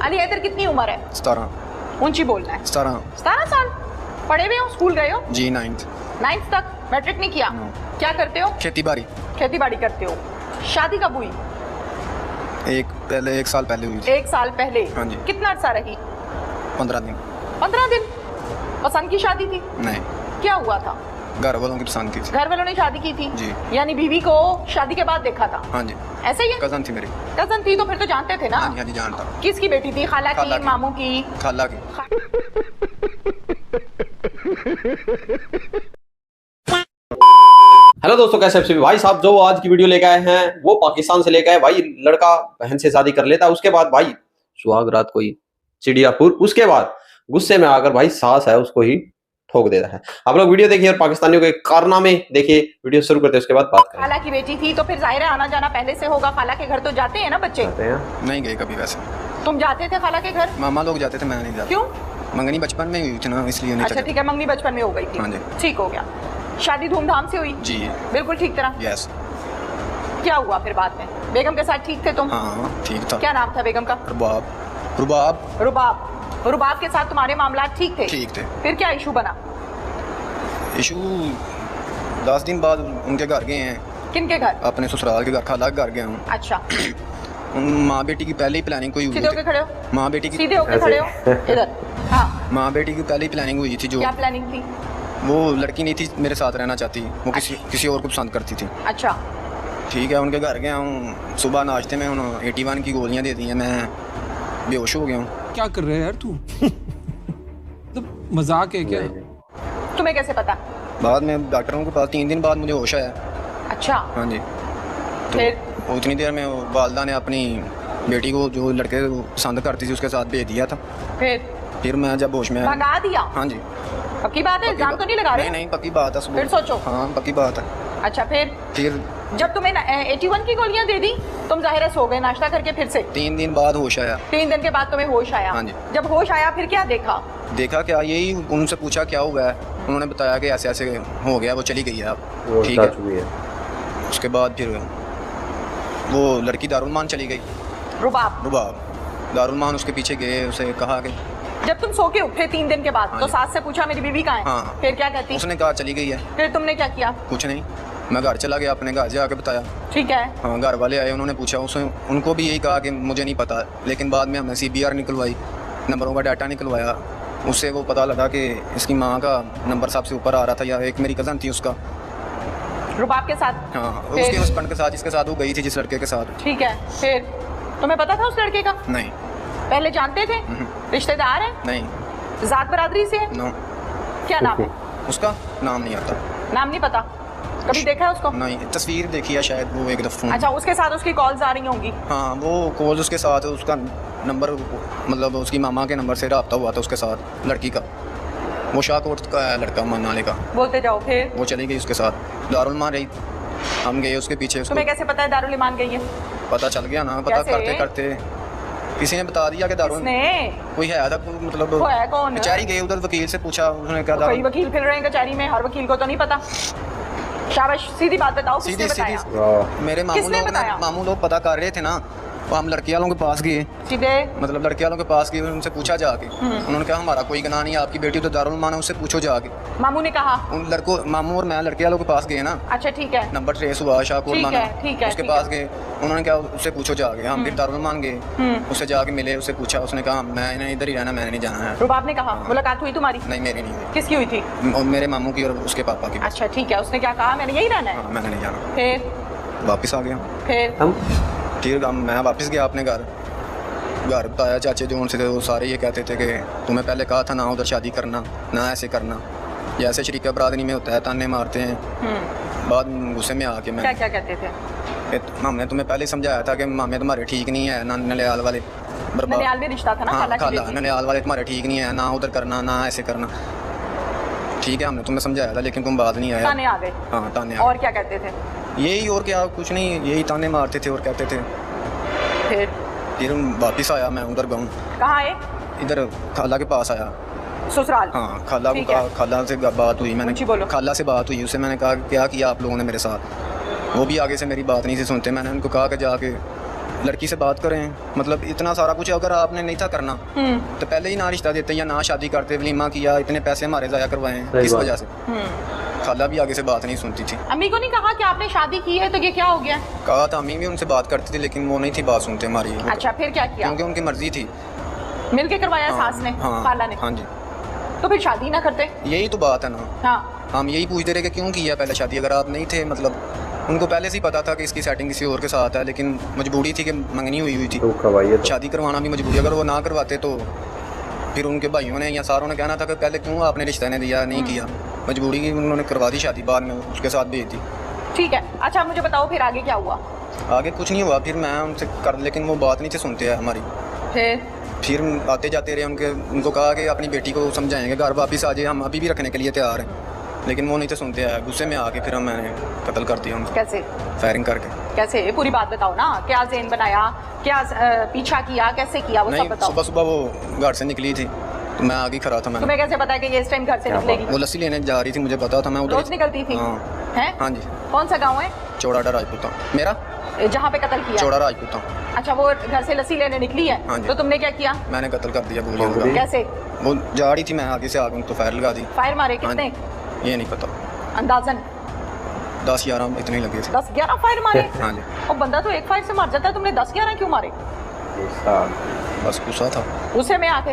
अली हैदर कितनी उम्र है? 17। ऊंची बोलना है। 17। 17 साल। पढ़े हुए हो? स्कूल गए हो? जी 9th 9th तक? मैट्रिक नहीं किया? क्या करते हो? खेती बाड़ी। खेती बाड़ी करते हो। शादी कब हुई? एक साल पहले हुई थी। 1 साल पहले? हाँ जी। कितना अर्सा रही? 15 दिन। 15 दिन? पसंद की शादी थी? नहीं। क्या हुआ था? घर वालों की पसंद की थी। घर वालों ने शादी की थी? जी। यानी बीवी को शादी के बाद देखा था? हाँ जी। ऐसे ही है? कजन थी मेरी। कजन थी तो फिर तो जानते थे ना? हाँ जी जानता। किसकी बेटी थी? खाला की, मामू की? खाला की। हेलो दोस्तों, कैसे हैं भाई साहब। जो आज की वीडियो लेके आए हैं वो पाकिस्तान से लेके आए। भाई लड़का बहन से शादी कर लेता है, उसके बाद भाई सुहाग रात कोई चिड़ियापुर, उसके बाद गुस्से में आकर भाई सास है उसको ही ठोक देता है। आप लोग वीडियो देखिए और पाकिस्तानियों के कारनामे देखिए। वीडियो शुरू करते हैं, उसके बाद बात करें। खाला की बेटी थी तो फिर जाहिर है आना जाना पहले से होगा। खाला के घर तो जाते हैं ना बच्चे? नहीं गए कभी वैसे। तुम जाते थे खाला के घर? मामा लोग जाते थे, मैं नहीं जाता। क्यों? मंगनी बचपन में हुई थी ना, इसलिए नहीं। अच्छा ठीक है, मंगनी बचपन में हो गई थी। हाँ जी। ठीक हो गया। शादी धूमधाम से हुई? जी बिल्कुल ठीक तरह? यस। क्या हुआ फिर बाद में? बेगम के साथ ठीक थे तुम? हाँ ठीक था। क्या नाम था बेगम का? रुबाब। रुबाब। रुबाब। रुबाब के साथ तुम्हारे मामला ठीक थे? ठीक थे। फिर क्या इशू बना? इशू 10 दिन बाद उनके घर गए हैं। किनके घर? अपने ससुराल के घर, खाला के घर गया हूँ। अच्छा। माँ बेटी की पहले ही प्लानिंग कोई हुई सीधे होके थी। खड़े हो। माँ बेटी की सीधे होके खड़े हो इधर। हाँ। माँ बेटी की पहले ही प्लानिंग हुई थी। जो क्या प्लानिंग थी? वो लड़की नहीं थी मेरे साथ रहना चाहती, वो किसी और को पसंद करती थी। अच्छा ठीक है, उनके घर गया हूँ। सुबह नाश्ते में उन्होंने 81 की गोलियाँ दे दी हैं, मैं बेहोश हो गया हूँ। क्या कर रहे हैं यार तू? मतलब मजाक है क्या? तुम्हें कैसे पता? बाद में डॉक्टरों के पास 3 दिन बाद मुझे होश आया। अच्छा। हाँ जी। तो फिर? उतनी देर में वालदा ने अपनी बेटी को जो लड़के को पसंद करती थी उसके साथ भेज दिया था। फिर मैं जब होश में आया। भगा दिया? हाँ जी। पक्की बात है? इल्जाम तो नहीं लगा रहे? नहीं पक्की बात है। फिर सोचो। हाँ पक्की बात है। अच्छा फिर जब तुम्हें 81 की गोलियां दे दी तुम जाहिर सो गए नाश्ता करके फिर से? 3 दिन बाद होश आया। 3 दिन के बाद तुम्हें होश आया? हाँ जी। जब होश आया फिर क्या देखा? देखा क्या, यही उनसे पूछा क्या हुआ है, उन्होंने बताया कि ऐसे ऐसे हो गया, वो चली गई है अब। ठीक है। उसके बाद फिर वो लड़की दारुलमान चली गई। रुबाब दारुलमान उसके पीछे गए, उसे कहा कि जब तुम सो के उठे 3 दिन के बाद हाँ तो सास से पूछा मेरी बीवी कहाँ है? हाँ। फिर क्या कहती? उसने कहा चली गई है। फिर तुमने क्या किया? कुछ नहीं, मैं घर चला गया, अपने घर जाके बताया। ठीक है। हाँ, घर वाले आए, उन्होंने पूछा, उसने उनको भी यही कहा कि मुझे नहीं पता, लेकिन बाद में हमने CBR निकलवाई, नंबरों का डाटा निकलवाया, उससे वो पता लगा कि इसकी माँ का नंबर सबसे ऊपर आ रहा था, या एक मेरी कज़न थी उसका। रुबाब के साथ? हाँ, उसके हस्बैंड के साथ, जिसके साथ वो गई थी, जिस लड़के के साथ। ठीक है। फिर तुम्हें पता था उस लड़के का? नहीं। पहले जानते थे? रिश्तेदार है? नहीं। जात बरादरी से है? नो। क्या नाम है उसका? नाम नहीं आता। नाम नहीं पता? कभी देखा है उसको? नहीं, तस्वीर देखी है शायद वो एक दफ़ा। अच्छा, उसके साथ उसकी कॉल्स आ रही होंगी? हाँ, वो कॉल उसके साथ, उसका नंबर मतलब उसकी मामा के नंबर से रब्ता हुआ था उसके साथ लड़की का। वो शाहकोट का है लड़का, मनाले का। बोलते जाओ। फिर? वो चली गई उसके साथ, दारुलमान रही, हम गए उसके पीछे। तुम्हें कैसे पता है दारुल ईमान गई है? पता चल गया ना, पता करते करते किसी ने बता दिया कि दारुल कोई है था, मतलब वो है कौन? कचहरी गए, उधर वकील से पूछा, उन्होंने कहा कई वकील फिर रहे हैं कचहरी में, हर वकील को तो नहीं पता। शाबाश, सीधी बात बताओ, किसने बताया? मेरे मामू लोग पता कर रहे थे ना, तो हम लड़की वालों के पास गए, सीधे मतलब लड़के वालों के पास गए, उनसे पूछा जाके। उन्होंने कहा हमारा कोई गुनाह नहीं है, आपकी बेटी तो दारुलमान है, उससे पूछो जाके। मामू ने कहा? उन लड़कों, मामू और मैं लड़के वालों के पास गए ना। अच्छा ठीक है। नंबर ट्रेस हुआ शाहकोट माना, उसके पास गए, उन्होंने कहा उससे पूछो जाके। हम फिर दारुलमान गए, उससे जाके मिले, उससे पूछा, उसने कहा मैं इधर ही रहना, मैंने नहीं जाना है। रुबाब ने कहा? मुलाकात हुई तुम्हारी? नहीं, मेरी नहीं हुई। किसकी हुई थी? मेरे मामू की और उसके पापा की। अच्छा ठीक है, उसने क्या कहा? मैंने यही रहना है? हाँ, मैंने नहीं जाना। फिर वापस आ गया। फिर मैं वापस गया अपने घर बताया, चाचे जो उनसे थे वो सारे ये कहते थे कि तुम्हें पहले कहा था ना उधर शादी करना, ना ऐसे करना, जैसे शरीका बरादरी में होता है, ताने मारते हैं। बाद गुस्से में आके मैं क्या कहते थे? हमने तुम्हें पहले समझाया था कि मामे तुम्हारे ठीक नहीं है, ना ननियाल वाले ननियाल में रिश्ता था ना? हाँ, खाला ननियाल वाले तुम्हारे ठीक नहीं है, ना उधर करना, ना ऐसे करना। ठीक है, हमने तुम्हें समझाया था, लेकिन तुम बात नहीं आया। ताने आ गए? हाँ, ताने। और क्या कहते थे? यही, और क्या, कुछ नहीं, यही ताने मारते थे और कहते थे। फिर वापस आया, मैं उधर गया। कहाँ है? इधर खाला के पास आया, ससुराल। हाँ, खाला को कहा, खाला से बात हुई, मैंने खाला से बात हुई, उससे मैंने कहा क्या किया आप लोगों ने मेरे साथ। वो भी आगे से मेरी बात नहीं से सुनते। मैंने उनको कहा कि जाके लड़की से बात करें, मतलब इतना सारा कुछ अगर आपने नहीं था करना तो पहले ही ना रिश्ता देते या ना शादी करते, वलीमा किया, इतने पैसे हमारे ज़ाया करवाए किस वजह से। खाला भी आगे से बात नहीं सुनती थी। अम्मी को नहीं कहा कि आपने शादी की है तो ये क्या हो गया? कहा था, अम्मी भी उनसे बात करती थी लेकिन वो नहीं थी बात सुनते हमारी। अच्छा, फिर क्या किया? क्योंकि उनकी मर्जी थी। मिल के करवाया सास ने, खाला ने? हाँ जी। तो फिर शादी ना करते? यही तो बात है ना। हाँ, हम यही पूछते रहे कि क्यों किया पहले शादी, अगर आप नहीं थे, मतलब उनको पहले से ही पता था कि इसकी सेटिंग किसी और के साथ है, लेकिन मजबूरी थी कि मंगनी हुई थी, तो शादी करवाना भी मजबूरी। अगर वो ना करवाते तो फिर उनके भाइयों ने या सारों ने कहना था कि पहले क्यों आपने रिश्ता ने दिया, नहीं किया, मजबूरी की उन्होंने करवा दी शादी, बाद में उसके साथ भेज दी। ठीक है। अच्छा मुझे बताओ फिर आगे क्या हुआ? आगे कुछ नहीं हुआ, फिर मैं उनसे कर, लेकिन वो बात नहीं थे सुनते हैं हमारी। फिर आते जाते रहे, उनको कहा कि अपनी बेटी को समझाएंगे, घर वापस आ जाए, हम अभी भी रखने के लिए तैयार हैं, लेकिन वो नहीं थे सुनते हैं। गुस्से में आके फिर मैंने कत्ल कर दिया उनको। कैसे? फायरिंग करके। कैसे? पूरी बात बताओ ना, क्या ज़ेन बनाया, क्या पीछा किया, कैसे किया, वो सब बताओ। सुबह सुबह वो घर से निकली थी तो मैं आगे खड़ा था। तुम्हें कैसे पता कि ये इस टाइम घर से निकलेगी? वो लस्सी लेने जा रही थी, मुझे पता था, मैं उधर रोज निकलती थी? हाँ जी। कौन सा गाँव है? चौड़ाडा राजपूता मेरा, जहाँ पे कत्ल किया? चौड़ा राजपूता। अच्छा, वो घर से लस्सी लेने निकली है? हाँ जी। तो तुमने क्या किया? मैंने कत्ल कर दिया गोली उनका। कैसे? वो जा रही थी, मैं आगे से आगे उनको फायर लगा दी। फायर मारे कितने? ये नहीं पता, अंदाजन 10-11 इतने लगे थे। 10-11 फायर मारे? हाँ जी। और बंदा तो एक फायर से मर जाता है, तुमने 10-11 क्यों मारे? बस गुस्सा था। गुस्से में आके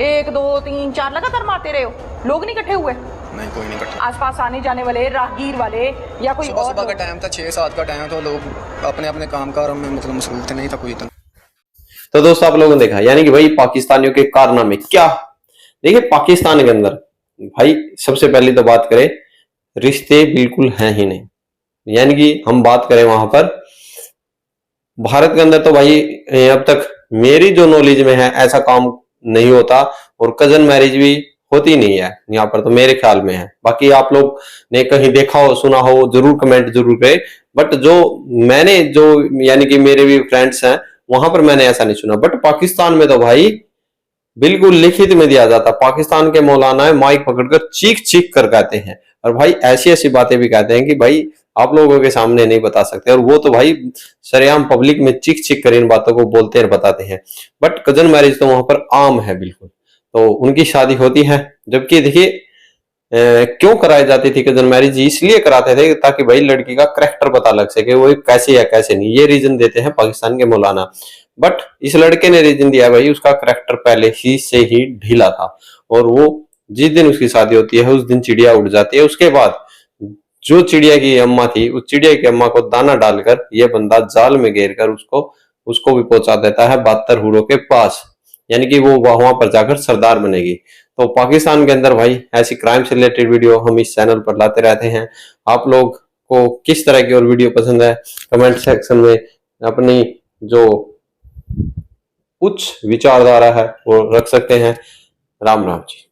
1, 2, 3, 4 लगातार मारते रहे हो? लोग नहीं इकट्ठे हुए? नहीं, कोई नहीं इकट्ठा। आसपास आने जाने वाले राहगीर वाले या कोई और? सुबह का टाइम था, 6-7 का टाइम, तो लोग अपने अपने काम कारों में मतलब मसरूफ थे, नहीं था कोई इतना। तो दोस्तों आप लोगों ने देखा, यानी कि भाई पाकिस्तानियों के कारनामे क्या। देखिए पाकिस्तान के अंदर भाई सबसे पहले तो बात करें, रिश्ते बिल्कुल हैं ही नहीं। यानी कि हम बात करें वहां पर भारत के अंदर तो भाई अब तक मेरी जो नॉलेज में है ऐसा काम नहीं होता, और कजन मैरिज भी होती नहीं है यहाँ पर, तो मेरे ख्याल में है। बाकी आप लोग ने कहीं देखा हो, सुना हो, जरूर कमेंट जरूर करें। बट जो मैंने जो यानी कि मेरे भी फ्रेंड्स हैं वहां पर मैंने ऐसा नहीं सुना। बट पाकिस्तान में तो भाई बिल्कुल लिखित में दिया जाता। पाकिस्तान के मौलाना माइक पकड़कर चीख चीख कर कहते हैं, और भाई ऐसी ऐसी बातें भी कहते हैं कि भाई आप लोगों के सामने नहीं बता सकते, और वो तो भाई सरेआम पब्लिक में चीख चीख कर इन बातों को बोलते और बताते हैं। बट कजन मैरिज तो वहां पर आम है बिल्कुल, तो उनकी शादी होती है। जबकि देखिए क्यों कराई जाती थी कजन मैरिज, इसलिए कराते थे ताकि भाई लड़की का करैक्टर पता लग सके, वो कैसे या कैसे नहीं, ये रीजन देते हैं पाकिस्तान के मौलाना। बट इस लड़के ने रीजन दिया भाई उसका करैक्टर पहले ही से ही ढीला था, और वो जिस दिन उसकी शादी होती है उस दिन चिड़िया उड़ जाती है। उसके बाद जो चिड़िया की अम्मा थी, उस चिड़िया की अम्मा को दाना डालकर ये बंदा जाल में घेर कर उसको भी पहुंचा देता है 72 हूरों के पास, यानी कि वो वहां पर जाकर सरदार बनेगी। तो पाकिस्तान के अंदर भाई ऐसी क्राइम से रिलेटेड वीडियो हम इस चैनल पर लाते रहते हैं। आप लोग को किस तरह की और वीडियो पसंद है कमेंट सेक्शन में अपनी जो उच्च विचारधारा है वो रख सकते हैं। राम राम जी।